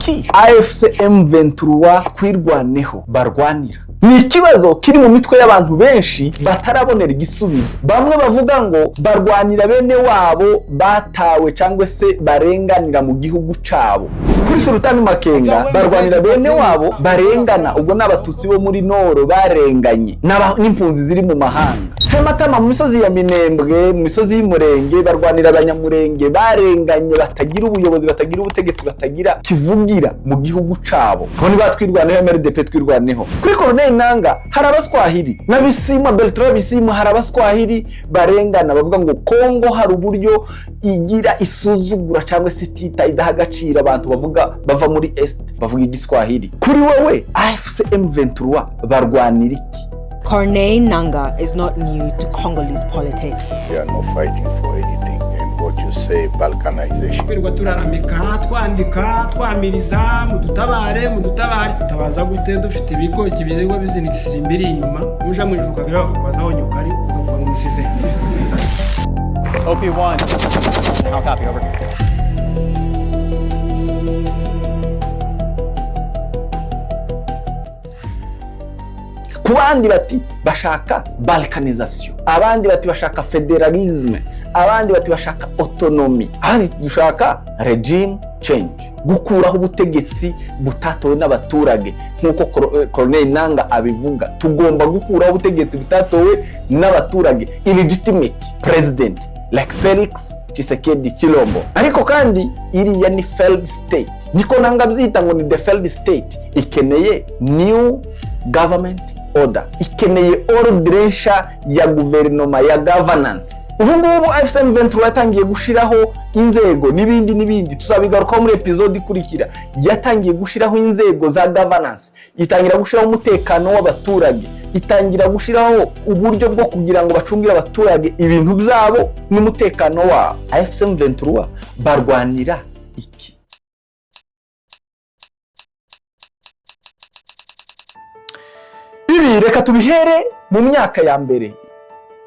kuki AFC M23 kwirwaneho barwanira? Ni ikibazo kiri mu mitwe y'abantu benshi batarabonera igisubizo. Bamwe bavuga ngo barwanira bene wabo batawe cyangwa se barenganira mu gihugu cabo. Kuri Sultani Makenga barwanira bene wabo barengana, ubwo n'abatutsi bo muri Noro barenganye n'impunzi ziri mu mahanga. Sematama mu misozi ya Minembwe, mu misozi y'Umurenge barwanira abanyamurenge barenganye, batagira ubuyobozi, batagira ubutegetsi, batagira kivugira mu gihugu cabo. Bone batwirwaneho MRDP twirwaneho. Kuri Colonel Nanga hari abaswahili n'abisima Bertrand Bisimwa, hari abaswahili barengana bavuga ngo Kongo hari uburyo igira isuzugura cyangwa se tita idaha agaciro abantu bavuga bava muri Est bavuga igiswahili. Kuri wewe AFC M23 barwanira iki? Corneille Nangaa is not new to Congolese politics. We are not fighting for anything, and what you say, balkanization. Kwirwa turaramika twandika twamiriza mudutabare tabaza gute dufite ibigo kibizego bizinikisira imbere inyuma muja muri rukagira bakabazaho nyokari kuzokuva mu musize. OP1. How copy, over. Kubandi bati bashaka balkanization, abandi bati bashaka federalisme, abandi bati bashaka autonomy, abandi dushaka regime change, gukuraho ubutegetsi butatowe n'abaturage. Nkuko Corneille Nangaa abivuga, tugomba gukuraho ubutegetsi butatowe n'abaturage, illegitimate president like Felix Tshisekedi Chilombo. Ariko kandi iriya ni failed state, niko Nangaa byita ngo ni the failed state. Ikeneye new government order, ikeneye ordresha ya guverinoma ya governance. Ubu ngubu AFC M23 yatangiye gushiraho inzego n'ibindi tuzabigarukaho muri episode ikurikira. Yatangiye gushiraho inzego za governance, itangira gushiraho umutekano w'abaturage, itangira gushiraho uburyo bwo kugira ngo bacungire abaturage ibintu byabo n'umutekano wabo. AFC M23 barwanira iki? Ibi reka tubihere mu myaka ya mbere.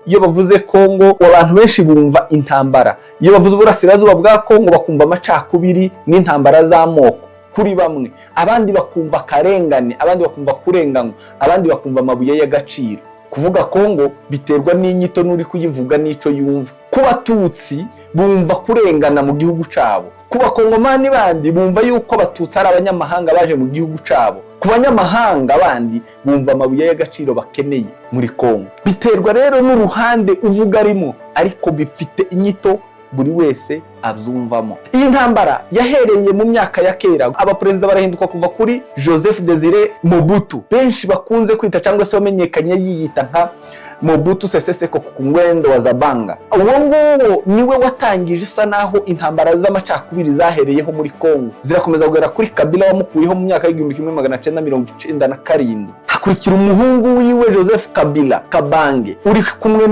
Iyo bavuze Kongo abantu benshi bumva intambara, iyo bavuze uburasirazuba bwa Kongo bakumva amacakubiri n'intambara z'amoko kuri bamwe, abandi bakumva karengane, abandi bakumva kurenganywa, abandi bakumva amabuye y'agaciro. Kuvuga Kongo biterwa n'inyito n'uri kuyivuga n'ico yumva. Kuba Tutsi bumva kurengana mu gihugu cabo, kuba Kongomani bandi bumva yuko abatutsi ari abanyamahanga baje mu gihugu cabo, ku banyamahanga bandi bumva amabuye y'agaciro bakeneye muri Kongo. Biterwa rero n'uruhande uvuga arimo, ariko bifite inyito buri wese abyumvamo. Iyi ntambara yahereye mu myaka ya kera, abaperezida barahinduka kuva kuri Joseph Désiré Mobutu, benshi bakunze kwita cyangwa se wamenyekanye yiyita nka Mobutu Sese Seko Ngwendo wa Zabanga. Uwo nguwo niwe watangije isa naho intambara z'amacakubiri zahereyeho muri Kongo zirakomeza kugera kuri Kabila wamukuyeho mu myaka y'1997. Hakurikira umuhungu wiwe Joseph Kabila Kabange uri kumwe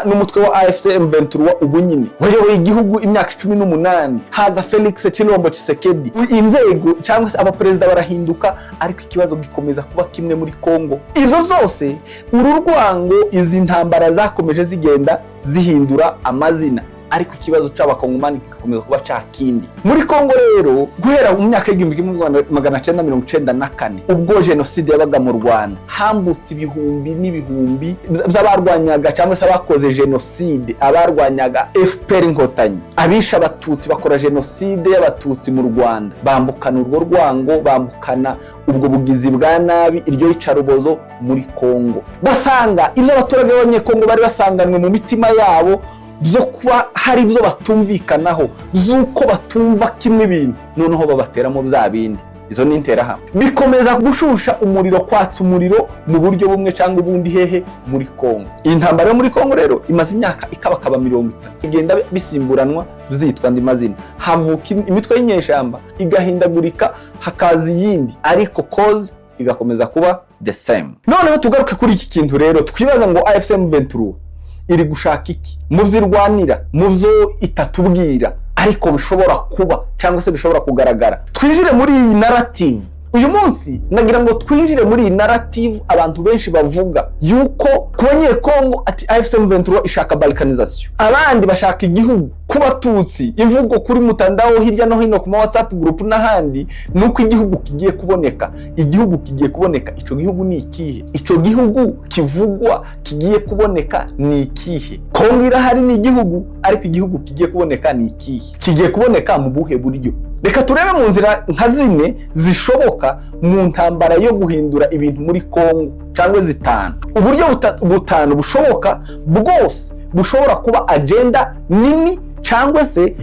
n'umutwe wa AFC M23 ubu nyine wayoboye igihugu imyaka 18. Haza Felix Chilombo Tshisekedi. Inzego cyangwa se abaperezida barahinduka, ariko ikibazo gikomeza kuba kimwe muri Kongo. Ivyo byose ururwango izi ntambara zakomeje zigenda zihindura amazina, ariko ikibazo c'abakongomani gikomeza kuba cakindi. Muri Kongo rero guhera mu myaka y'1994 ubwo genocide yabaga mu Rwanda, hambutse ibihumbi n'ibihumbi by'abarwanyaga cyangwa se abakoze genocide, abarwanyaga FPR Inkotanyi, abisha abatutsi bakora genocide y'abatutsi mu Rwanda, bambukana urwo rwango, bambukana ubwo bugizi bwa nabi, iryo yicarubozo muri Kongo. Basanga ibyo abaturage b'Abanyekongo bari basanganwe mu mitima yabo byo kuba hari ibyo batumvikanaho, z'uko batumva kimwe ibintu, noneho babateramo bya bindi. Izo ni interahamwe bikomeza gushusha umuriro, kwatsa umuriro mu buryo bumwe cyangwa ubundi hehe muri Kongo. Iyi ntambara yo muri Kongo rero imaze imyaka ikabakaba 30, igenda bisimburanwa zitwa andi mazina. Havuka imitwe y'inyeshamba igahindagurika, hakaza iyindi, ariko cause igakomeza kuba the same. Noneho tugaruke kuri iki kintu rero, twibaza ngo AFC M23 iri gushaka iki mu vyirwanira, mu vyo itatubwira ariko bishobora kuba cyangwa se bishobora kugaragara. Twinjire muri iyi narrative uyu munsi, nagira ngo twinjire muri iyi narrative abantu benshi bavuga yuko ku Banyekongo ati AFC M23 ishaka balkanization, abandi bashaka igihugu ku batutsi imvugo kuri mutandao hirya no hino ku ma WhatsApp group n'ahandi nuko igihugu kigiye kuboneka. Igihugu kigiye kuboneka, ico gihugu ni ikihe? Ico gihugu kivugwa kigiye kuboneka ni ikihe? Kongo irahari ni igihugu, ariko igihugu kigiye kuboneka ni ikihe? Kigiye kuboneka mu buhe buryo? Reka turebe mu nzira nka zine zishoboka mu ntambara yo guhindura ibintu muri Kongo, cyangwa zitanu. Uburyo butanu bushoboka bwose bushobora kuba agenda nini cyangwa se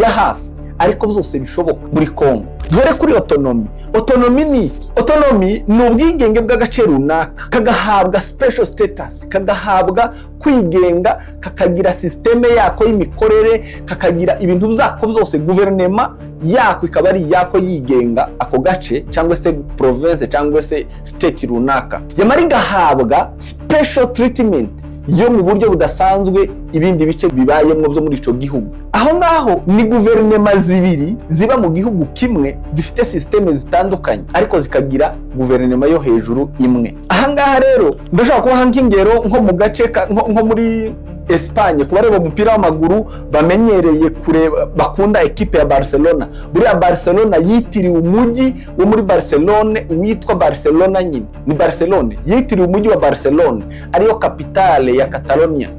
ya hafi, ariko byose bishoboka muri Kongo. Dore kuri autonomy. Autonomy ni iki? Autonomy ni ubwigenge bw'agace runaka, kagahabwa special status, kagahabwa kwigenga, kakagira systeme yako y'imikorere, kakagira ibintu byako byose, guverinema yako ikaba ari yako yigenga ako gace cyangwa se province cyangwa se state runaka. Yamara igahabwa special treatment yo mu buryo budasanzwe ibindi bice bibayemo byo muri ico gihugu. Aho ngaho ni guverinema zibiri ziba mu gihugu kimwe, zifite systeme zitandukanye ariko zikagira guverinema yo hejuru imwe. Aha ngaha rero ndashaka kubaha nk'ingero nko mu gace nko muri Espagne, kubareba umupira w'amaguru bamenyereye kureba, bakunda ekipe ya Barcelona. Buriya Barcelona yitiriwe umujyi wo muri Barcelone witwa Barcelona nyine. Ni Barcelone yitiriwe umujyi wa Barcelone, ariyo kapitale ya Catalonia.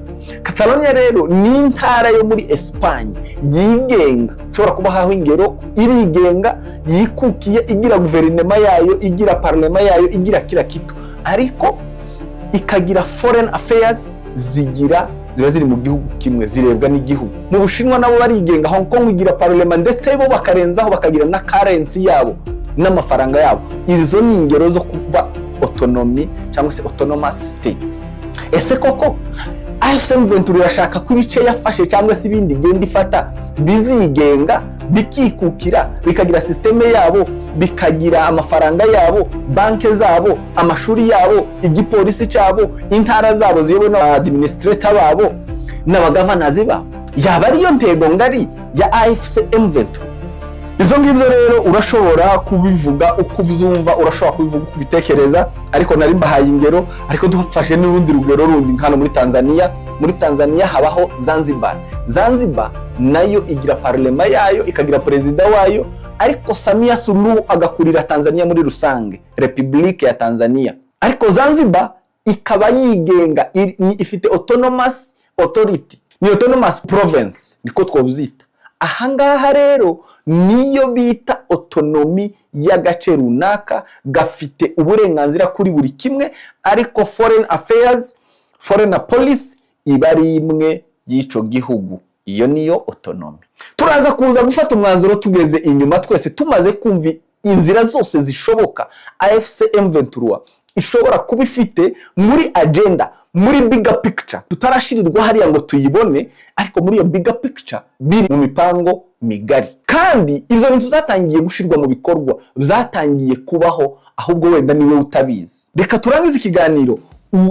Catalonia rero ni intara yo muri Espagne yigenga. Ushobora kubahaho ingero, irigenga, yikukiye, igira guverinema yayo, igira parlema yayo, igira kila kitu, ariko ikagira foreign affairs ziba ziri mu gihugu kimwe, zirebwa n'igihugu. Mu Bushinwa nabo barigenga, Hong Kong igira parlement, ndetse bo bakarenzaho bakagira na currency yabo n'amafaranga yabo. Izo ni ingero zo kuba autonomy cyangwa se autonomous state. Ese koko AFC M23 irashaka ko ibice yafashe cyangwa se ibindi igenda ifata bizigenga, bikikukira, bikagira systeme yabo, bikagira amafaranga yabo, banke zabo, amashuri yabo, igipolisi cyabo, intara zabo ziyobowe na administrator babo n'abagavanazi babo? Yaba ariyo ntego ngari ya AFC M23? Izo ngibyo rero urashobora kubivuga uko ubyumva, urashobora kubivuga uko ubitekereza, ariko nari mbahaye ingero. Ariko dufashe n'urundi rugero rundi hano muri Tanzania. Muri Tanzania habaho Zanzibar. Zanzibar nayo igira parlema yayo, ikagira perezida wayo, ariko Samia Suluhu agakurira Tanzania muri rusange, Republique ya Tanzania. Ariko Zanzibar ikaba yigenga, ifite autonomous authority, ni autonomous province niko twobzita. Ahangaha rero niyo bita autonomy y'agace runaka, gafite uburenganzira kuri buri kimwe, ariko foreign affairs, foreign policy iba ari imwe y'ico gihugu. Iyo niyo autonomy. Turaza kuza gufata umwanzuro tugeze inyuma twese, tumaze kumva inzira zose zishoboka AFC M23 ishobora kuba ifite muri agenda, muri bigger picture, tutarashirirwa hariya ngo tuyibone, ariko muri iyo bigger picture biri mu mipango migari. Kandi izo bintu zatangiye gushirwa mu bikorwa, zatangiye kubaho, ahubwo wenda niwe utabizi. Reka turangize ikiganiro.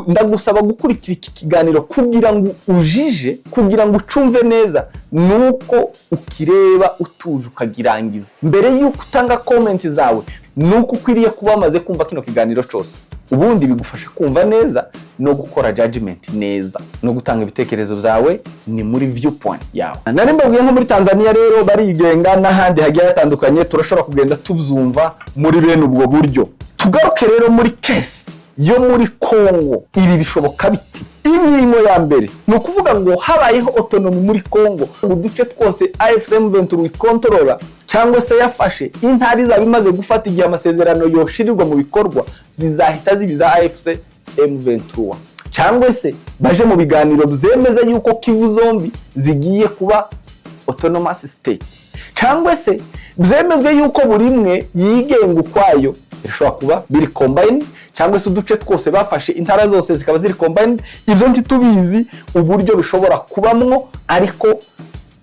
Ndagusaba gukurikira iki kiganiro kugira ngo ujije, kugira ngo ucumve neza, nuko ukireba utuje ukagirangiza. Mbere yuko utanga comment zawe, nuko ukwiriye kuba maze kumva kino kiganiro cyose. Ubundi bigufasha kumva neza no gukora judgment neza, no gutanga ibitekerezo byawe ni muri viewpoint yawe. Nari mbabwiye nko muri Tanzania rero barigenga, n'ahandi hagiye hatandukanye, turashobora kugenda tubyumva muri bene ubwo buryo. Tugaruke rero muri case yo muri Kongo. Ibi bishoboka biti? Ingingo ya mbere ni ukuvuga ngo habayeho autonomy muri Kongo, mu duce twose AFC M23 ikontorora cyangwa se yafashe, intari zaba imaze gufata igihe amasezerano yoshirirwa mu bikorwa, zizahita zibiza AFC M23, cyangwa se baje mu biganiro byemeza yuko Kivu zombi zigiye kuba autonomous state, cyangwa se byemezwe yuko buri imwe yigenga ukwayo. Bishobora kuba biri combined, cyangwa se uduce twose bafashe intara zose zikaba ziri combined. Ibyo ntitubizi uburyo bishobora kubamwo, ariko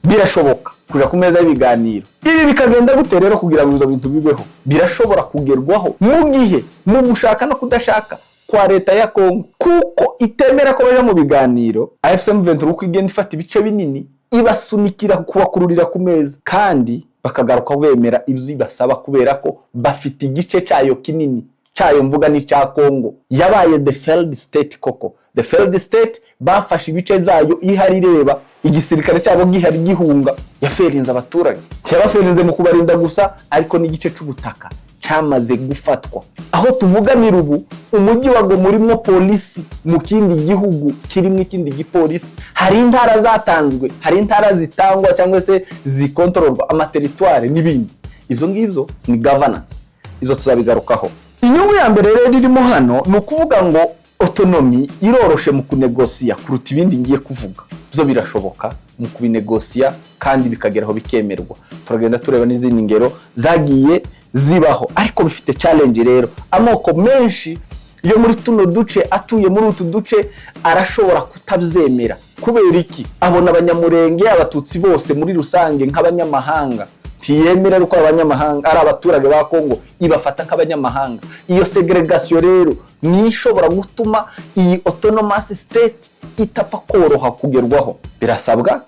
birashoboka kuja ku meza y'ibiganiro. Ibi bikagenda gute rero kugira ngo izo bintu bibeho? Birashobora kugerwaho mu gihe mu gushaka no kudashaka kwa leta ya Kongo, kuko itemera ko baje mu biganiro. AFC M23 uko igenda ifata ibice binini, ibasunikira kubakururira ku meza, kandi bakagaruka bemera ibyo basaba, kubera ko bafite igice cyayo kinini, cyayo mvuga ni cya Kongo. Yabaye the failed state koko, the failed state bafashe ibice byayo ihari ireba igisirikare cyabo gihari gihunga yaferinze abaturage cyabaferinze mu kubarinda gusa ariko n'igice cy'ubutaka cyamaze gufatwa aho tuvuganira ubu umujyi wa Goma urimo polisi mu kindi gihugu kirimo ikindi gipolisi hari intara zatanzwe hari intara zitangwa cyangwa se zikontororwa amateritware n'ibindi izo ngibyo ni governance izo tuzabigarukaho inyungu ya mbere rero irimo hano ni ukuvuga ngo autonomy iroroshe mu kunegosiya kuruta ibindi ngiye kuvuga byo birashoboka mu kubinegosiya kandi bikageraho bikemerwa turagenda tureba n'izindi ngero zagiye zibaho ariko bifite challenge rero amoko menshi yo muri tuno duce atuye muri utu duce arashobora kutabyemera kubera iki abona abanyamurenge abatutsi bose muri rusange nk'abanyamahanga tiyemera uko abanyamahanga ari abaturage ba Kongo ibafata nk'abanyamahanga iyo segregation rero nishobora gutuma iyi autonomous state itapfa koroha kugerwaho birasabwa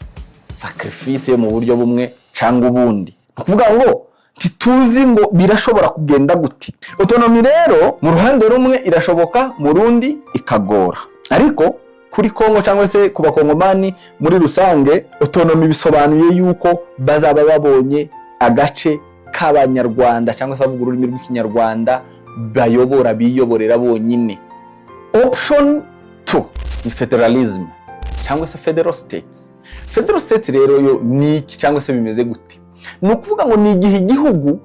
sacrifice yo mu buryo bumwe cyangwa ubundi kuvuga ngo tituzi ngo birashobora kugenda guti autonomy rero mu ruhande rumwe irashoboka mu rundi ikagora ariko kuri Kongo cyangwa se ku bakongomani muri rusange autonomy bisobanuye yuko bazaba babonye agace k'abanyarwanda cyangwa se bavuga ururimi rw'ikinyarwanda biyoborera bonyine option 2 ni federalism cyangwa se federal states rero yo ni iki cyangwa se bimeze gute ni ukuvuga ngo ni igihe igihugu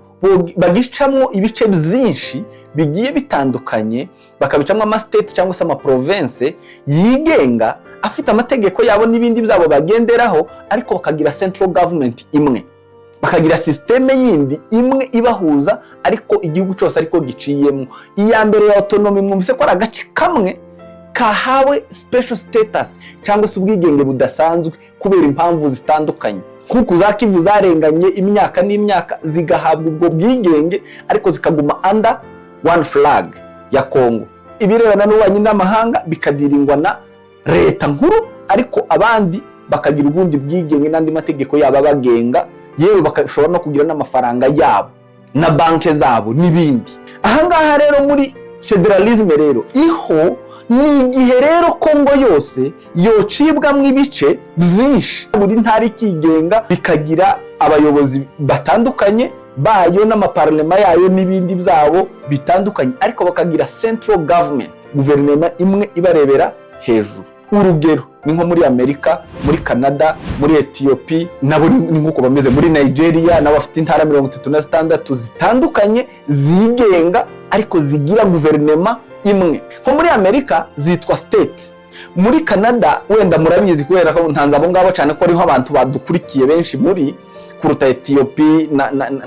bagicamwo ibice byinshi bigiye bitandukanye bakabicamwo ama-state cyangwa se ama-province yigenga afite amategeko yabo n'ibindi byabo bagenderaho ariko bakagira central government imwe bakagira systeme yindi imwe ibahuza ariko igihugu cyose ariko giciyemo iya mbere ya autonomy mwumvise ko ari agace kamwe kahawe special status cyangwa se ubwigenge budasanzwe kubera impamvu zitandukanye kuko za Kivu zarenganye imyaka n'imyaka zigahabwa ubwo bwigenge ariko zikaguma under one flag ya Kongo ibirebana n'ububanyi n'amahanga bikadiringwa na leta nkuru ariko abandi bakagira ubundi bwigenge n'andi mategeko yabo bagenga yewe bakashobora no kugira n'amafaranga yabo na banke zabo n'ibindi ahangaha rero muri federalism rero iho ni igihe rero Kongo yose yocibwamwe ibice byinshi buri ntari kigenga bikagira abayobozi batandukanye bayo n'amaparlema yayo n'ibindi byabo bitandukanye ariko bakagira central government guverinoma imwe ibarebera hejuru urugero ni nko muri Amerika muri Canada muri Ethiopia nabo ni nkuko bameze muri Nigeria nabo bafite intara 36 zitandukanye zigenga ariko zigira guverinoma imwe nko muri Amerika zitwa state muri Canada wenda murabizi kubera ko ntanze abo ngabo cyane ko ariho abantu badukurikiye benshi muri kuruta Ethiopia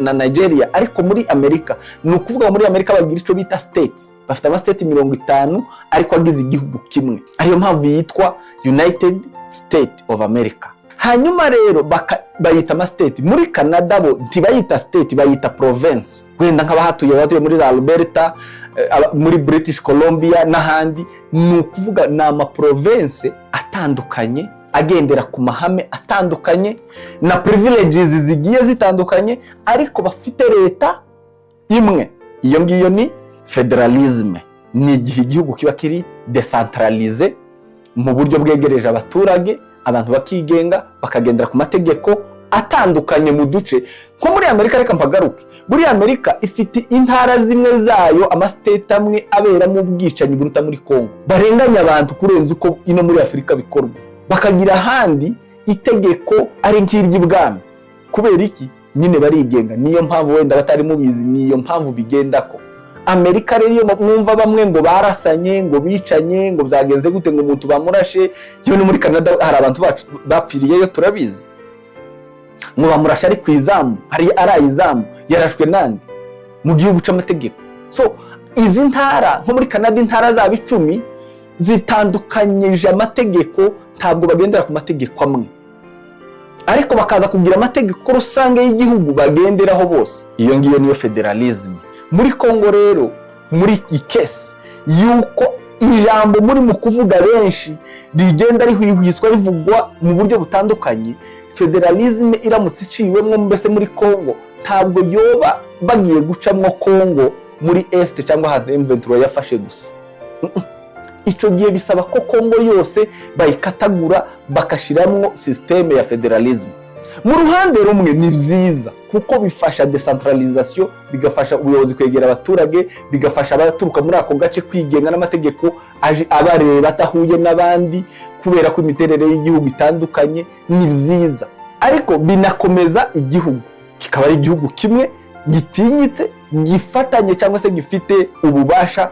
na Nigeria ariko muri Amerika ni ukuvuga muri Amerika bagira ico bita states bafite ama state 50 ariko agize igihugu kimwe ariyo mpamvu yitwa United States of America hanyuma rero bayita ama state muri Canada bo ntibayita state bayita province wenda nk'abahatuye batuye muri Alberta muri British Columbia n'ahandi ni ukuvuga n'ama province atandukanye agendera ku mahame atandukanye na privileges zigiye zitandukanye ariko bafite leta imwe iyo ngiyo ni federalism ni igihe igihugu kiba kiri decentralize mu buryo bwegereje abaturage abantu bakigenga bakagendera ku mategeko atandukanye mu duce nko muri Amerika reka mpagaruke muri Amerika ifite intara zimwe zayo ama-state amwe aberamo ubwicanyi buruta muri Kongo barenganya abantu kurenza uko ino muri Afurika bikorwa bakagira handi itegeko ari nk'iry'ibwami kubera iki nyine barigenga niyo mpamvu wenda batari mubizi niyo mpamvu bigendako Amerika rero iyo mwumva bamwe ngo barasanye ngo bicanye ngo byagenze gute ngo umuntu bamurashe yo no muri Canada hari abantu bacu bapfiriyeyo turabizi ngo bamurashe ari kwizamu hari arayizamu yarashwe nandi mu gihugu c'amategeko so izi ntara nko muri Canada intara za 10 zitandukanyije amategeko ntabwo bagendera ku mategeko amwe ariko bakaza kugira amategeko rusange y'igihugu bagenderaho bose iyo ngiyo niyo federalism muri Kongo rero muri ikesi yuko ijambo muri mu kuvuga benshi rigenda rihwihwiswa rivugwa mu buryo butandukanye federalism iramutse iciwemwo mbese muri Kongo ntabwo yoba bagiye gucamwo Kongo muri Est cyangwa ahantu M23 yafashe gusa Ico gihe bisaba ko Kongo yose bayikatagura bakashiramwo systeme ya federalism. Mu ruhande rumwe ni byiza kuko bifasha decentralisation, bigafasha ubuyobozi kwegera abaturage, bigafasha abaturuka muri ako gace kwigenga n'amategeko aje abareba atahuye n'abandi kubera ko imiterere y'igihugu itandukanye. Ni byiza ariko binakomeza igihugu kikaba ari igihugu kimwe gitinyitse gifatanye cyangwa se gifite ububasha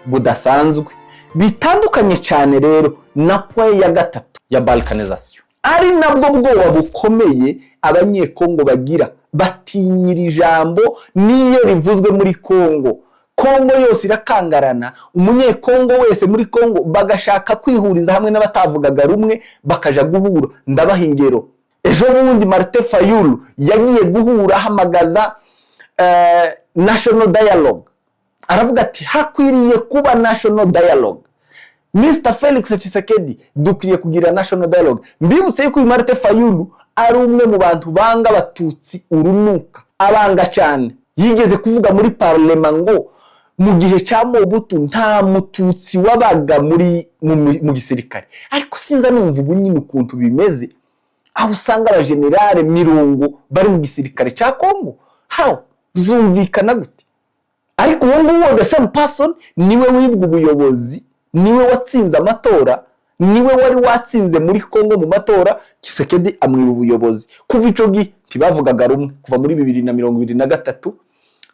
budasanzwe. Bitandukanye cyane rero na point ya gatatu ya balkanization, ari nabwo bwoba bukomeye abanyekongo bagira, batinyira ijambo niyo rivuzwe muri Kongo. Kongo yose irakangarana, umunyekongo wese muri Kongo bagashaka kwihuriza hamwe n'abatavugaga rumwe bakaja guhura. Ndabaha ingero. Ejo bundi Martin Fayulu yagiye guhura hamagaza national dialogue, aravuga ati hakwiriye kuba national dialogue. Mr. Felix Tshisekedi dukwiye kugira national dialogue. Mbibutse yuko Martin Fayulu ari umwe mu bantu banga abatutsi urunuka, abanga cyane. Yigeze kuvuga muri parlement ngo mu gihe cya Mobutu nta mututsi wabaga mu gisirikare. Ariko sinza numva ubu nyine ukuntu bimeze, aho usanga abagenerale mirongo bari mu gisirikare cya Kongo. How zumvikana gute? Ariko uwo the same person niwe wibwa ubuyobozi, niwe watsinze amatora, niwe wari watsinze muri Kongo mu matora. Tshisekedi amwiba ubuyobozi. Kuva ico gi tibavugaga rumwe, kuva muri 2023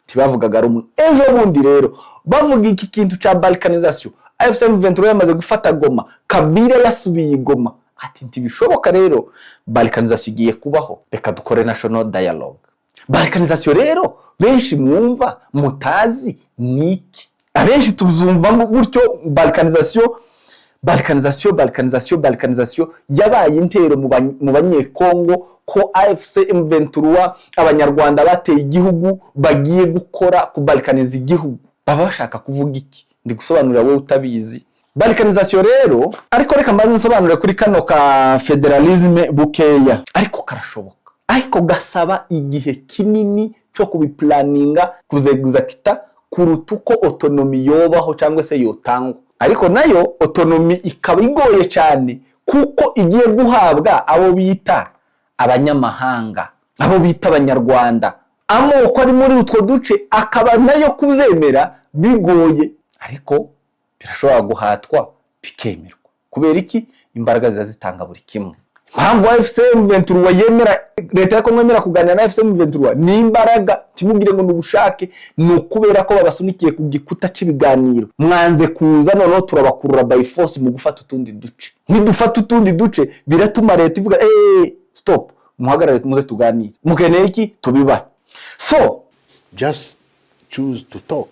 tibavugaga rumwe. Ejo bundi rero bavuga iki kintu cha balkanization, AFC M23 yamaze gufata Goma, Kabila yasubiye Goma. Ati ntibishoboka rero, balkanization igiye kubaho, reka dukore national dialogue. Balkanization rero benshi mwumva mutazi niki, abenshi tuzumva gutyo. Balkanization yabaye intero mu banyekongo ko AFC M23 abanyarwanda bateye igihugu bagiye gukora ku balkaniza igihugu. Baba bashaka kuvuga iki? Ndi gusobanurira wowe utabizi. Balkanization rero, ariko reka mbaze nsobanurire kuri kano ka federalism bukeya, ariko karashoboka, ariko gasaba igihe kinini cyo kubiplaninga, kuzexacta kuruta uko autonomy yobaho cyangwa se yotangwa. Ariko nayo autonomy ikaba igoye cyane kuko igiye guhabwa abo bita abanyamahanga, abo bita abanyarwanda. Amoko ari muri utwo duce akaba nayo kuzemera bigoye, ariko birashobora guhatwa bikemerwa. Kubera iki? Imbaraga zazitanga buri kimwe. Mpamvu AFC M23 yemera, leta ya Kongo yemera kuganira na AFC M23 ni imbaraga, timugire ngo nubushake, no kubera ko babasunikiye ku gikuta cy'ibiganiro. Mwanze kuza none turabakurura by force mu gufata utundi duce. Nidufata utundi duce biratuma leta ivuga stop, muhagarare muze tuganire. Mukeneye iki? Tubibahe. So Just choose to talk.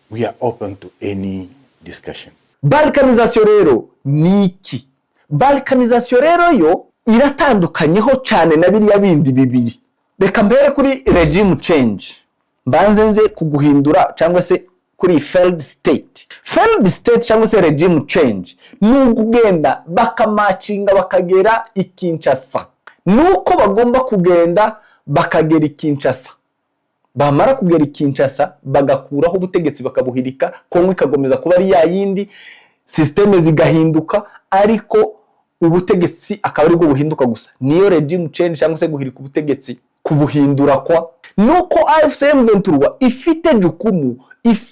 We are open to any discussion. Balkanization rero niki? Balkanization rero yo iratandukanyeho cyane na biriya bindi bibiri. Reka mbere kuri regime change, mbanze nze kuguhindura cyangwa se kuri failed state. Failed state cyangwa se regime change n'ugenda bakamacinga bakagera ikinshasa, nuko bagomba kugenda bakagera ikinshasa. Bamara kugera ikinshasa bagakuraho ubutegetsi bakabuhirika, Kongo ikagomeza kuba ari yayindi, systeme zigahinduka, ariko ubutegetsi akaba ari bwo buhinduka gusa. Niyo regime change cyangwa se guhirika ubutegetsi, kubuhindura kwa. Nuko AFC M23 ifite jukumu,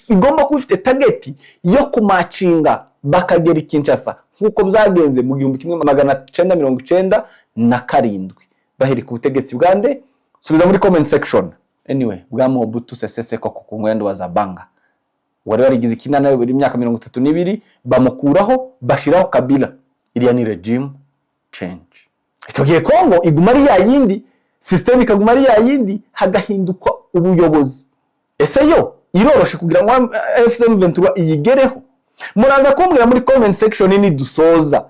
igomba kuba ifite target yo kumacinga bakagera ikinshasa nkuko byagenze mu 1997 bahirika ubutegetsi bwande. Subiza muri comment section. Anyway, bwa Mobutu Sese Seko ku ngwendo wa Zabanga wari warigize ikinana yo buri myaka 32 bamukuraho bashiraho Kabila. Iriya ni regime change. Icyo gihe Kongo iguma ari yayindi, system ikaguma ari yayindi, hagahinduka ubuyobozi. Ese yo iroroshe kugira ngo AFC M23 iyigereho? Muraza kumbwira muri comment section ni dusoza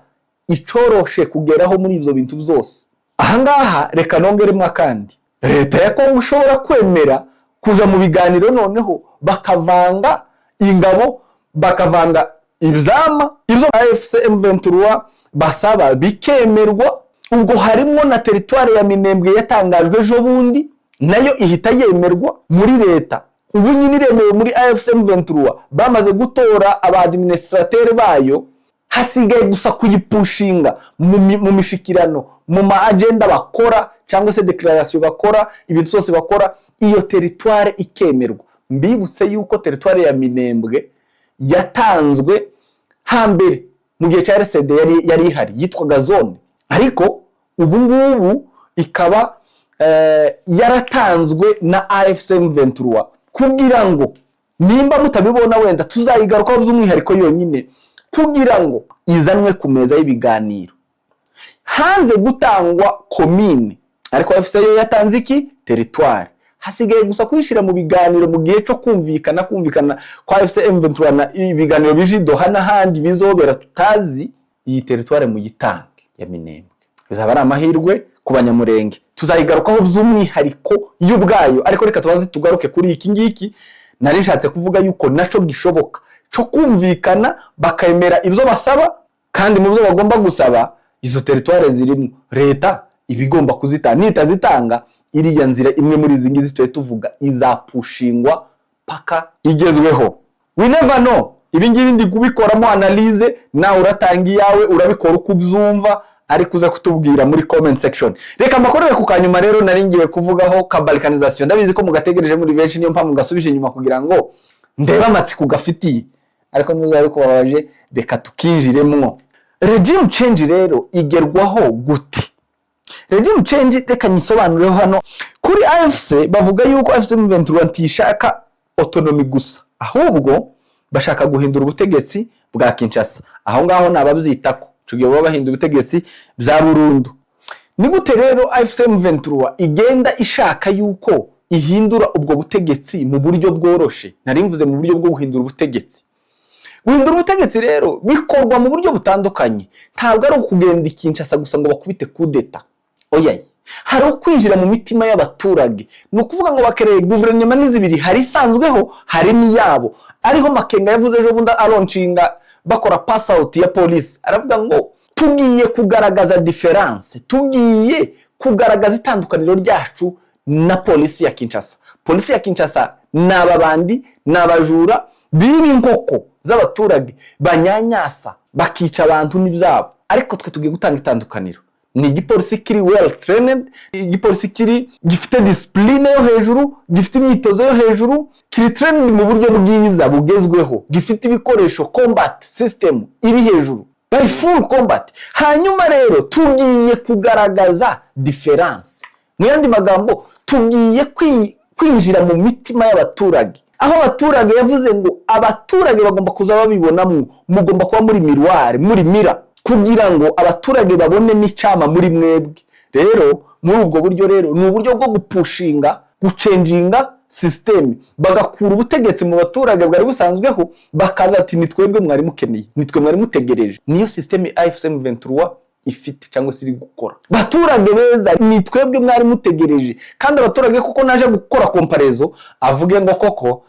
icoroshe kugeraho muri ibyo bintu byose. Ahangaha reka nongeremo akandi. Leta ya Kongo ushobora kwemera kuja mu biganiro noneho bakavanga ingabo, bakavanga ibzama, ibyo AFC M23 basaba bikemerwa. Ubwo harimo na territoire ya Minembwe yatangajwe ejo bundi, nayo ihita yemerwa muri leta. ubu nyine iremewe muri AFC M23 bamaze gutora abadministrateur bayo, hasigaye gusa kuyipushinga mu mishikirano, mu ma agenda bakora cyangwa se declaration bakora, ibintu byose bakora, iyo territoire ikemerwa. Mbibutse yuko territoire ya Minembwe yatanzwe hambere mu gihe cya RCD yari ihari yitwaga zone, ariko ubu ngubu ikaba yaratanzwe na AFC M23 kugira ngo nimba mutabibona wenda tuzayigarukaho by'umwihariko yonyine, kugira ngo izanwe ku meza y'ibiganiro. Hanze gutangwa commune, ariko AFC yo yatanze iki? Territoire. Hasigaye gusa kuyishira mu biganiro mu gihe cyo kumvikana kwa AFC M23 na ibiganiro bije Doha n'ahandi bizobera tutazi. Iyi territoire mu gitange ya Minembwe bizaba ari amahirwe ku banyamurenge, tuzayigarukaho by'umwihariko y'ubwayo. Ariko reka tubanze tugaruke kuri iki ngiki nari nshatse kuvuga yuko naco gishoboka cyo kumvikana bakayemera ibyo basaba, kandi mu byo bagomba gusaba izo territoire zirimo leta ibigomba kuzitanga. Nitazitanga iriya nzira imwe muri izi ngizi tuye tuvuga izapushingwa paka igezweho. We never know. Ibi ngibi ndi kubikoramo analyse, nawe uratanga iyawe urabikora uko ubyumva, ariko uza kutubwira muri comment section. Reka mbakorere ku kanyuma rero nari ngiye kuvugaho ka balkanization. Ndabizi ko mugategereje muri benshi, niyo mpamvu ngasubije inyuma kugira ngo ndeba amatsiko gafitiye, ariko nuza ariko babaje reka tukinjiremwo. Regime change rero igerwaho gute? Regime change reka nyisobanureho hano. Kuri AFC bavuga yuko AFC M23 ntishaka autonomy gusa, ahubwo bashaka guhindura ubutegetsi bwa Kinshasa. Aho ngaho nababyitako tugiye bahindura ubutegetsi bya burundu. Ni gute rero AFC M23 igenda ishaka yuko ihindura ubwo butegetsi mu buryo bworoshe? Nari mvuze mu buryo bwo guhindura ubutegetsi. Guhindura ubutegetsi rero bikorwa mu buryo butandukanye. Ntabwo ari ukugenda Kinshasa gusa ngo bakubite kudeta. Oya, hari ukwinjira mu mitima y'abaturage. Ni ukuvuga ngo bakereye guverinoma n'izibiri, hari isanzweho hari n'iyabo. Ariho Makenga yavuze ejo bundi aronshinga bakora pass out ya police, aravuga ngo tugiye kugaragaza difference, tugiye kugaragaza itandukaniro ryacu na polisi ya Kinshasa. Polisi ya Kinshasa n'ababandi n'abajura bibi inkoko z'abaturage, banyanyasa bakica abantu n'ibyabo. Ariko twe tugiye gutanga itandukaniro. Ni igipolisi kiri well trained, igipolisi kiri gifite discipline yo hejuru, gifite imyitozo yo hejuru, kiri trained mu buryo bwiza bugezweho, gifite ibikoresho combat system iri hejuru, bari full combat. Hanyuma rero tugiye kugaragaza difference. Mu yandi magambo tugiye kwinjira mu mitima y'abaturage, aho abaturage yavuze ngo abaturage bagomba kuza babibonamo, mugomba kuba muri miroir, muri mira, kugira ngo abaturage babone micama muri mwebwe. Rero muri ubwo buryo rero ni uburyo bwo gupushinga, gucenjinga system, bagakura ubutegetsi mu baturage bwari busanzweho, bakaza ati nitwebwe mwari mukeneye, nitwe mwari mutegereje. Niyo system AFC M23 ifite cyangwa se iri gukora. Baturage beza nitwebwe mwari mutegereje, kandi abaturage kuko naje gukora comparaison avuge ngo koko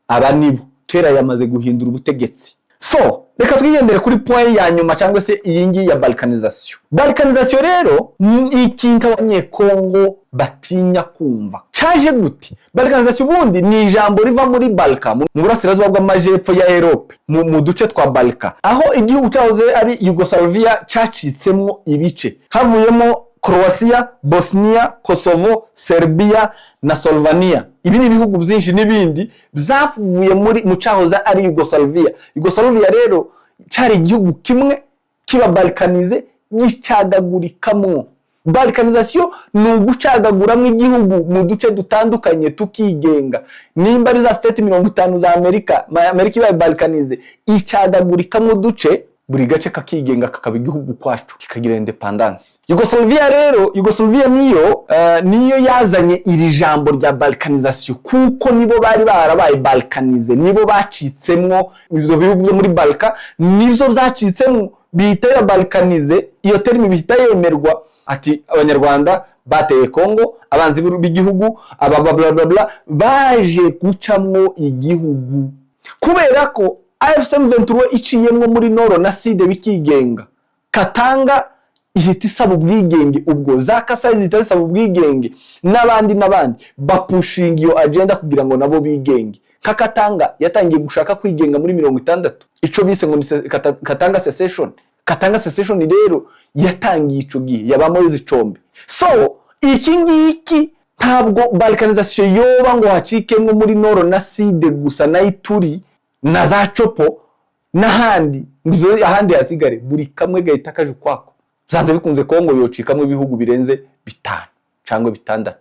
aba nibo tera yamaze guhindura ubutegetsi. So reka twigendere kuri point ya nyuma cyangwa se iyi ngi ya balkanization. Balkanization rero ni ikintu abanyekongo batinya kumva. Caje gute? Balkanization ubundi ni ijambo riva muri Balka, mu burasirazuba bw'amajepfo ya Europe, mu duce twa Balka, aho igihugu cyahoze ari Yugoslavia cacitsemo ibice, havuyemo Croatia, Bosnia, Kosovo, Serbia na Slovenia. Ibi ni ibihugu byinshi n'ibindi byavuye mu cyahoze ari Yugoslavia. Yugoslavia rero cyari igihugu kimwe kiba balkanize, gicagagurikamo. Balkanization ni ugucagaguramo igihugu mu duce dutandukanye tukigenga. Nimba ari za state 50 za Amerika ibaye balkanize, icagagurikamo duce, buri gace kakigenga kakaba igihugu kwacu kikagira independence. Yugoslavia rero, Yugoslavia niyo yazanye iri jambo rya balkanization, kuko nibo bari barabaye balkanize, nibo bacitsemwo ibyo bihugu byo muri Balka, nibyo byacitsemo bihita balkanize. Iyo terimi bihita yemerwa ati abanyarwanda bateye Kongo, abanzi b'igihugu bla baje gucamwo igihugu, kubera ko AFC M23 iciyemwo muri Nord na Sud bikigenga. Katanga ihita isaba ubwigenge, ubwo za Kasai zihita zisaba ubwigenge, n'abandi bapushinga iyo agenda kugira ngo nabo bigenge. Katanga yatangiye gushaka kwigenga muri 60, ico bise ngo Katanga secession. Katanga secession rero yatangiye ico gihe yabamo izicombe. So iki ngiki ntabwo balkanization yoba ngo hacikemwe muri Noro na Side gusa na Ituri na za Chopo n'ahandi ngizo ahandi hasigare buri kamwe gahita kaje kwako. Byanze bikunze Kongo yocikamwe ibihugu birenze 5 cyangwa 6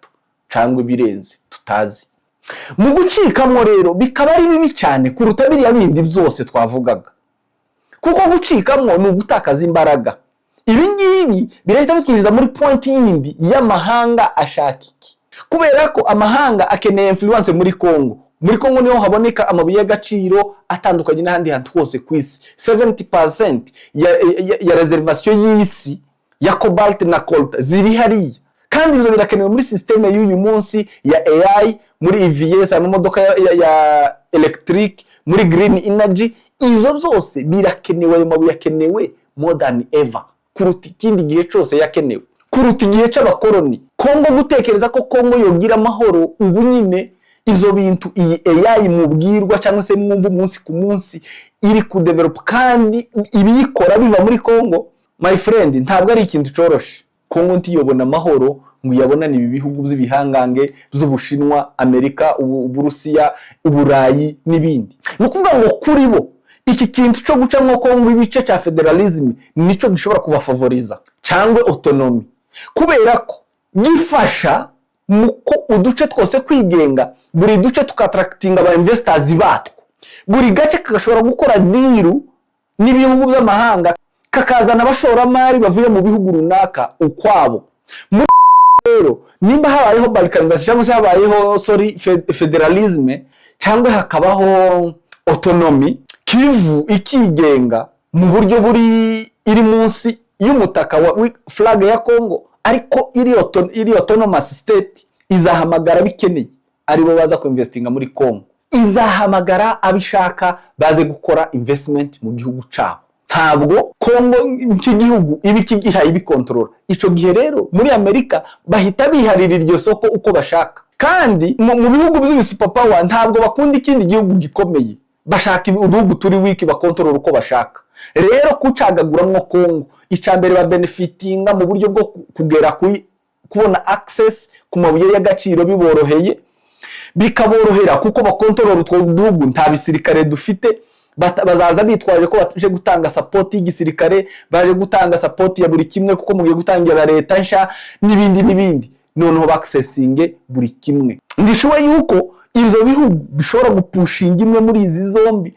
cyangwa birenze tutazi. Mu gucikamwo rero bikaba ari bibi cyane kuruta biriya bindi byose twavugaga, kuko gucikamwo ni ugutakaza imbaraga. Ibi ngibi birahita bitwiriza muri point yindi y'amahanga ashaka iki, kubera ko amahanga akeneye influence muri Kongo. Muri Kongo niho haboneka amabuye y'agaciro atandukanye n'ahandi hantu hose ku isi. 70% ya reservation y'isi ya cobalt na coltan ziri hariya, kandi ibyo birakenewe muri systeme y'uyu munsi ya AI, muri EVs, amamodoka ya electric, muri green energy. Izo byose birakenewe, ayo mabuye yakenewe more than ever, kuruta ikindi gihe cyose yakenewe, kuruta igihe cy'abakoloni. Kongo gutekereza ko Kongo yogira amahoro ubu nyine izo bintu iyi AI mubwirwa cyangwa se mwumva umunsi ku munsi iri ku develop kandi ibiyikora biva muri Kongo, my friend, ntabwo ari ikintu coroshe. Kongo ntiyobona amahoro ngo yabona ni bihugu by'ibihangange by'Ubushinwa, Amerika, Uburusiya, Uburayi n'ibindi. Nukuvuga ngo kuri bo iki kintu cyo gucamwo Kongo ibice cya federalism nico gishobora kubafavoriza cyangwa autonomy, kubera ko gifasha muko uduce twose kwigenga, buri duce tukattractinga aba investors batwo, buri gace kagashobora gukora deal n'ibihugu by'amahanga, kakazana abashoramari bavuye mu bihugu runaka ukwabo. Rero nimba habayeho balkanization cyangwa se habayeho federalism cyangwa hakabaho autonomy, Kivu ikigenga mu buryo buri iri munsi y'umutaka wa flag ya Kongo, ariko iri autonomous state izahamagara bikeneye aribo baza ku investinga muri Kongo, izahamagara abishaka baze gukora investment mu gihugu cyabo. Ntabwo Kongo nk'igihugu ibi kigihaye bikontrola. Ico gihe rero muri Amerika bahita biharira iryo soko uko bashaka, kandi mu bihugu by'ibisuperpower ntabwo bakunda ikindi gihugu gikomeye, bashaka uduhugu turi wiki bakontrola uko bashaka. Rero kucagaguramwo Kongo icambere ba benefitinga mu buryo bwo kugera kubona access ku mabuye y'agaciro biboroheye, bikaborohera kuko bakontrola utwo duhugu nta bisirikare dufite, bazaza bitwaje ko baje gutanga support y'igisirikare, baje gutanga support ya buri kimwe kuko mugiye gutangira leta nsha n'ibindi, noneho accessinge buri kimwe. Ndishuwe yuko izo bihugu bishobora gupushinga imwe muri izi zombi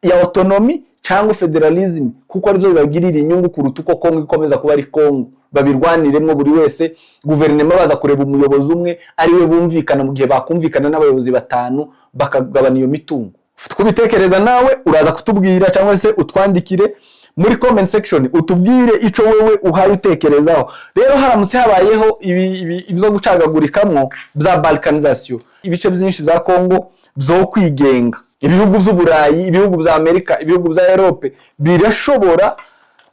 ya autonomy cyangwa federalism, kuko ari byo bibagirira inyungu kuruta uko Kongo ikomeza kuba ari Kongo. Babirwaniremwe buri wese, guverinoma baza kureba umuyobozi umwe ari we bumvikana, mu gihe bakumvikana n'abayobozi batanu bakagabana iyo mitungo. Kubitekereza nawe uraza kutubwira cyangwa se utwandikire muri comment section utubwire ico wewe uhaye utekerezaho. Rero haramutse habayeho ibyo gucagagurikamwo bya balkanization, ibice byinshi bya Kongo byo kwigenga, ibihugu by'Uburayi, ibihugu bya Amerika, ibihugu bya Europe birashobora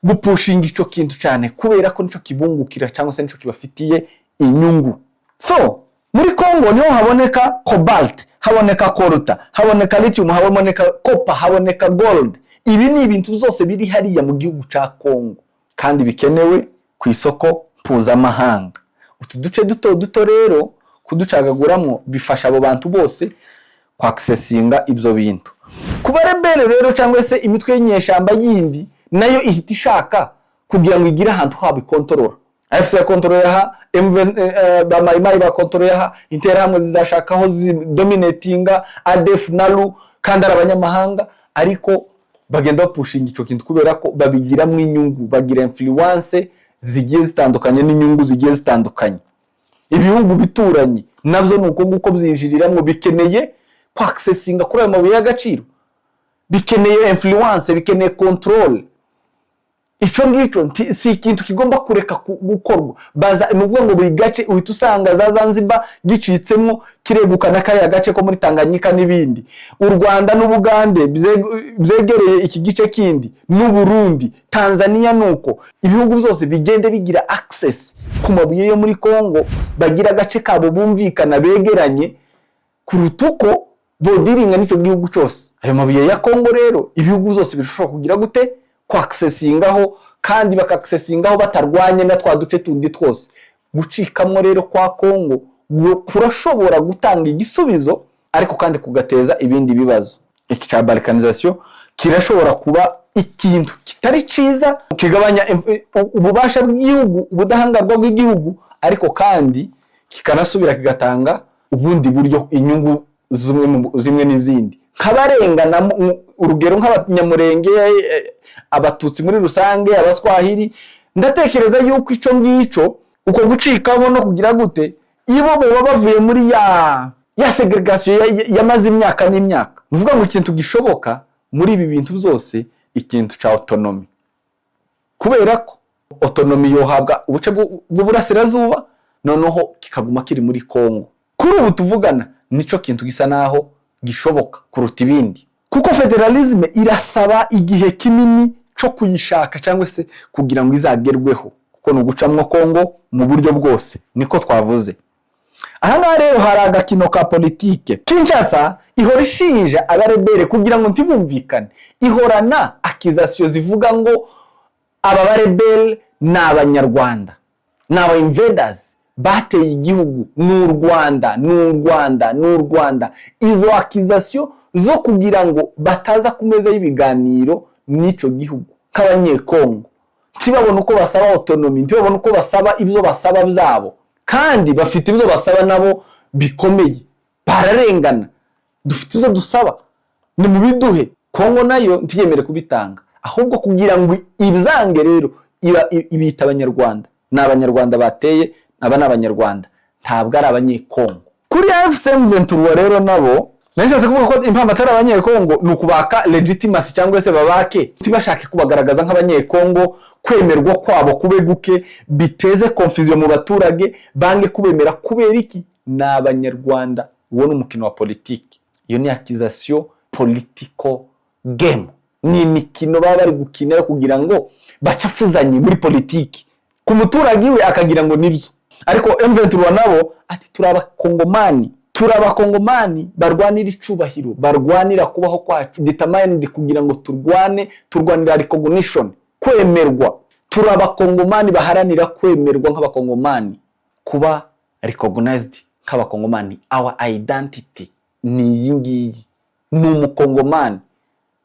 gupushinga ico kintu cyane, kubera ko nico kibungukira cyangwa se nico kibafitiye inyungu. So muri Kongo niho haboneka cobalt, haboneka coltan, haboneka lithium, haboneka copper, haboneka gold. Ibi ni ibintu byose biri hariya mu gihugu ca Kongo kandi bikenewe ku isoko mpuzamahanga. Utu duce duto rero kuducagaguramwo bifasha abo bantu bose ku accessinga ibyo bintu. Kuba rebele rero cyangwa se imitwe y'inyeshamba yindi nayo ihita ishaka kugira ngo igire ahantu habo ikontorora. AFC ya kontrola ha, bamayimayi ba kontrola ha, interahamwe zizashakaho dominatinga ADF nalu kandi abanyamahanga, ariko bagenda bapushinga ico kintu kubera ko babigiramo inyungu, bagira influence zigiye zitandukanye n'inyungu zigiye zitandukanye. Ibihugu bituranye nabyo nuko nguko byinjiriramwe, bikeneye kwa accessinga kuri ayo mabuye y'agaciro, bikeneye influence, bikeneye control. ico ngico si ikintu kigomba kureka gukorwa. Baza nuvuga ngo buri gace uhita usanga za Zanzibar gicitsemo kiregukana kaya gace ko muri Tanganyika n'ibindi. U Rwanda n'Ubugande byegereye iki gice kindi, n'u Burundi, Tanzania nuko. Ibihugu byose bigende bigira access ku mabuye yo muri Kongo, bagira gace kabo bumvikana begeranye kurutuko bodiringa n'ico gihugu cyose. Ayo mabuye ya Kongo rero ibihugu byose birashobora kugira gute kwa accessingaho, kandi bakaccessingaho batarwanye na twa duce tundi twose. Gucikamwo rero kwa Kongo kurashobora gutanga igisubizo, ariko kandi kugateza ibindi bibazo. Iki cha balkanisation kirashobora kuba ikintu kitari ciza, kigabanya ububasha bw'igihugu, ubudahangarwa bw'igihugu, ariko kandi kikanasubira kigatanga ubundi buryo inyungu zimwe n'izindi. Kabarengana urugero nk'abanyamurenge, abatutsi muri rusange, abaswahili, ndatekereza yuko ico ngico uko gucikamo no kugira gute ibo baba bavuye muri ya segregation yamaze imyaka n'imyaka. Uvuga ngo ikintu gishoboka muri ibi bintu byose ikintu ca autonomy, kubera ko autonomy yohabwa ubuce bw'uburasirazuba noneho kikaguma kiri muri Kongo. Kuri ubu tuvugana nico kintu gisa naho gishoboka kuruta ibindi, kuko federalism irasaba igihe kinini cyo kuyishaka cyangwa se kugira ngo izagerweho, kuko no gucamwo Kongo mu buryo bwose niko twavuze. Aha rero hari agakino ka politike. Kinshasa ihora ishinja abarebere kugira ngo ntibumvikane, ihorana accusation zivuga ngo aba barebere n'abanyarwanda, n'aba invaders bateye igihugu n'u Rwanda. Izo accusation zo kugira ngo bataza kumeza y'ibiganiro n'ico gihugu k'abanyekongo, ntibabona uko basaba autonomy, ntibabona uko basaba ibyo basaba byabo, kandi bafite ibyo basaba nabo bikomeye. Bararengana, dufite ibyo dusaba ni mu biduhe. Kongo nayo ntiyemere kubitanga, ahubwo kugira ngo ibizange rero ibita abanyarwanda. N'abanyarwanda bateye, aba n'abanyarwanda, ntabwo ari abanyekongo. Kuri AFC/M23 rero nabo nashatse kuvuga ko impamvu atari abanyekongo ni ukubaka legitimacy cyangwa se babake ntibashake kubagaragaza nk'abanyekongo, kwemerwa kwabo kube guke, biteze confusion mu baturage, bange kubemera kubera iki n'abanyarwanda. Uwo ni umukino wa politiki, iyo ni accusation political game, ni imikino baba bari gukina kugira ngo bacafuzanye muri politiki, ku muturage we akagira ngo nibyo. Ariko M23 nabo ati turabakongomani barwanira icubahiro, barwanira kubaho kwacu, determined kugira ngo turwanira recognition, kwemerwa. Turabakongomani baharanira kwemerwa nk'abakongomani, kuba recognized nk'abakongomani. Our identity ni iyi ngiyi, ni umukongomani.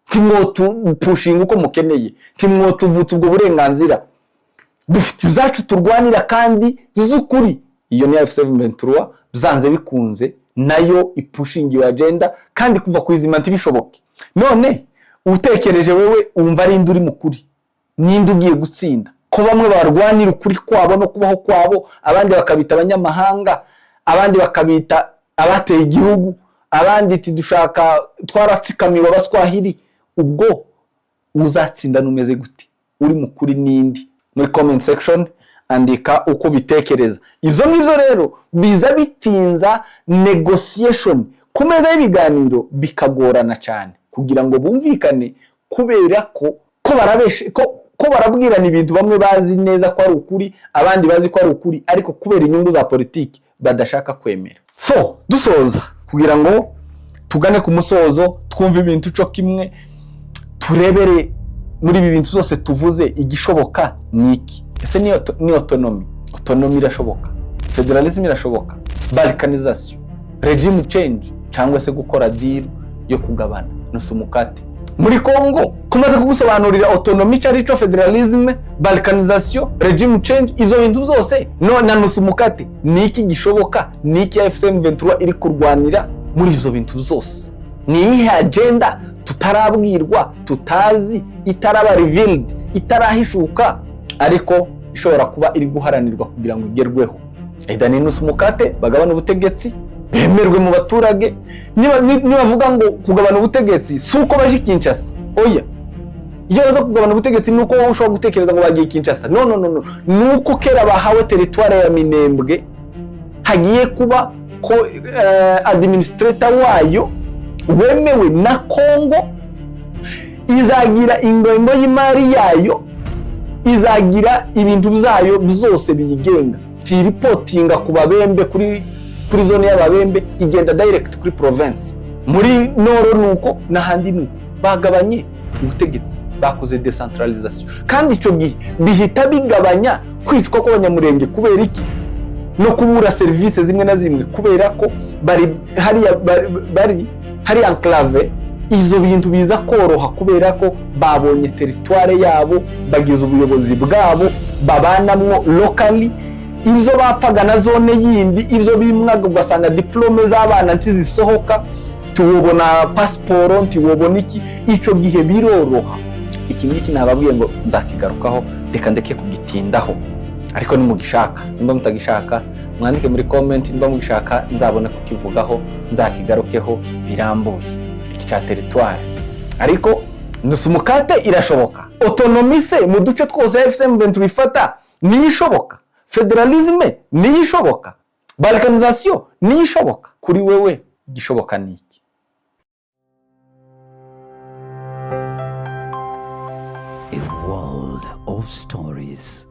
Timwotu pushinga uko mukeneye, timwotu vutse ubwo burenganzira, dufite ibyacu turwanira kandi z'ukuri. Iyo ni AFC/M23 byanze bikunze nayo ipushingiye agenda, kandi kuva kwizima ntibishoboke. None utekereje wewe umva ari nduri mukuri, ninde ugiye gutsinda? Ko bamwe barwanira ukuri kwabo no kubaho kwabo, abandi bakabita abanyamahanga, abandi bakabita abateye igihugu, abandi ati dushaka twaratsikamiwe abaswahili. Ubwo uzatsinda numeze gute? Uri mukuri nindi? Muri comment section andika uko bitekereza. Ibyo ngibyo rero biza bitinza negotiation ku meza y'ibiganiro, bikagorana cyane kugira ngo bumvikane, kubera ko barabwirana ibintu bamwe bazi neza ko ari ukuri, abandi bazi ko ari ukuri, ariko kubera inyungu za politiki badashaka kwemera. So dusoza kugira ngo tugane ku musozo, twumve ibintu cyo kimwe, turebere muri ibi bintu byose tuvuze igishoboka niki. Ese ni autonomy irashoboka, federalism irashoboka, balkanization, regime change, cyangwa se gukora deal yo kugabana nusumukate. Muri Kongo kumaze kugusobanurira autonomy cyarico, federalism, balkanization, regime change, ivyo bintu byose na nusumukate, niki gishoboka, niki AFC/M23 iri kurwanira muri ivyo bintu byose. Ni ihe agenda tutarabwirwa, tutazi, itaraba revealed, itarahishuka, ariko ishobora kuba iri guharanirwa kugira ngo igerweho. Edani nusumukate bagabana ubutegetsi, bemerwe mu baturage. Niba vuga ngo kugabana ubutegetsi suko baje Kinshasa, oya, iyo baza kugabana ubutegetsi nuko wowe ushobora gutekereza ngo bagiye Kinshasa. No, nuko kera bahawe teritware ya Minembwe hagiye kuba ko administrator wayo wemewe na Kongo, izagira ingengo y'imari yayo, izagira ibintu byayo byose biyigenga, tiripotinga ku babembe kuri zone y'ababembe, igenda direct kuri province. Muri noro nuko n'ahandi nuko bagabanye ubutegetsi, bakoze decentralisation, kandi ico gihe bihita bigabanya kwicwa kw'abanyamurenge. Kubera iki? No kubura service zimwe na zimwe, kubera ko bari hari enclave. Izo bintu biza koroha kubera ko babonye teritware yabo, bagize ubuyobozi bwabo, babanamwo locally. Ibyo bapfaga na zone yindi, ibyo bimwaga ugasanga diplome z'abana ntizisohoka, tuwubona pasiporo, ntiwubona iki. Ico gihe biroroha. Iki ngiki nababwiye ngo nzakigarukaho, reka ndeke kugitindaho. Ariko nimugishaka, nimba mutagishaka mwandike muri comment, nimba mugishaka nzabone kukivugaho, nzakigarukeho birambuye. Iki cha territoire. Ariko nusumukate irashoboka. Autonomise mu duce twose FCM 23 ifata ni ishoboka. Federalisme ni ishoboka. Balkanisation ni ishoboka. Kuri wewe gishoboka niki? A world of stories.